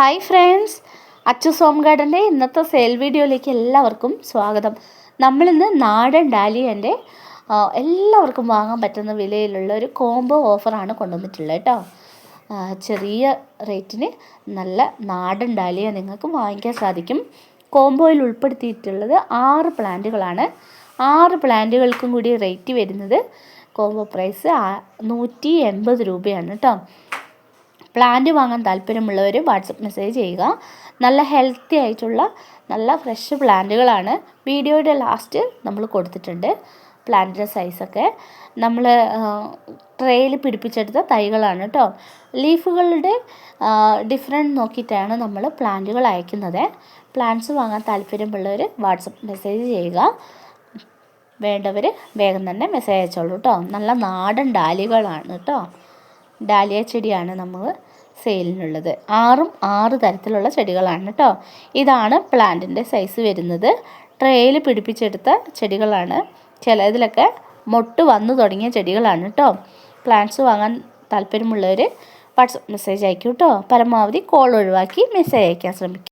Hi friends, Achus home ഗാർഡൻ്റെ ഇന്നത്തെ sale വീഡിയോയിലേക്ക് എല്ലാവർക്കും സ്വാഗതം. നമ്മളിന്ന് നാടൻ ഡാലിയൻ്റെ എല്ലാവർക്കും വാങ്ങാൻ പറ്റുന്ന വിലയിലുള്ള ഒരു കോംബോ ഓഫറാണ് കൊണ്ടുവന്നിട്ടുള്ളത് കേട്ടോ. ചെറിയ റേറ്റിന് നല്ല നാടൻ ഡാലിയ നിങ്ങൾക്ക് വാങ്ങിക്കാൻ സാധിക്കും. കോംബോയിൽ ഉൾപ്പെടുത്തിയിട്ടുള്ളത് 6 പ്ലാന്റുകളാണ്. 6 പ്ലാന്റുകൾക്കും കൂടി റേറ്റ് വരുന്നത് കോംബോ പ്രൈസ് 180 രൂപയാണ് കേട്ടോ. പ്ലാന്റ് വാങ്ങാൻ താല്പര്യമുള്ളവർ വാട്സപ്പ് മെസ്സേജ് ചെയ്യുക. നല്ല ഹെൽത്തി ആയിട്ടുള്ള നല്ല ഫ്രഷ് പ്ലാന്റുകളാണ്. വീഡിയോയുടെ ലാസ്റ്റ് നമ്മൾ കൊടുത്തിട്ടുണ്ട് പ്ലാന്റിൻ്റെ സൈസൊക്കെ. നമ്മൾ ട്രേയിൽ പിടിപ്പിച്ചെടുത്ത തൈകളാണ് കേട്ടോ. ലീഫുകളുടെ ഡിഫറൻറ്റ് നോക്കിയിട്ടാണ് നമ്മൾ പ്ലാന്റുകൾ അയക്കുന്നത്. പ്ലാന്റ്സ് വാങ്ങാൻ താല്പര്യമുള്ളവർ വാട്സപ്പ് മെസ്സേജ് ചെയ്യുക. വേണ്ടവർ വേഗം തന്നെ മെസ്സേജ് അയച്ചോളൂ കേട്ടോ. നല്ല നാടൻ ഡാലികളാണ് കേട്ടോ. ഡാലിയ ചെടിയാണ് നമ്മൾ സെയിലിനുള്ളത്. 6 തരത്തിലുള്ള ചെടികളാണ് കേട്ടോ. ഇതാണ് പ്ലാന്റിൻ്റെ സൈസ് വരുന്നത്. ട്രേയിൽ പിടിപ്പിച്ചെടുത്ത ചെടികളാണ്. ചിലതിലൊക്കെ മൊട്ട് വന്നു തുടങ്ങിയ ചെടികളാണ് കേട്ടോ. പ്ലാന്റ്സ് വാങ്ങാൻ താല്പര്യമുള്ളവർ വാട്സപ്പ് മെസ്സേജ് അയക്കൂ കേട്ടോ. പരമാവധി കോൾ ഒഴിവാക്കി മെസ്സേജ് അയക്കാൻ ശ്രമിക്കും.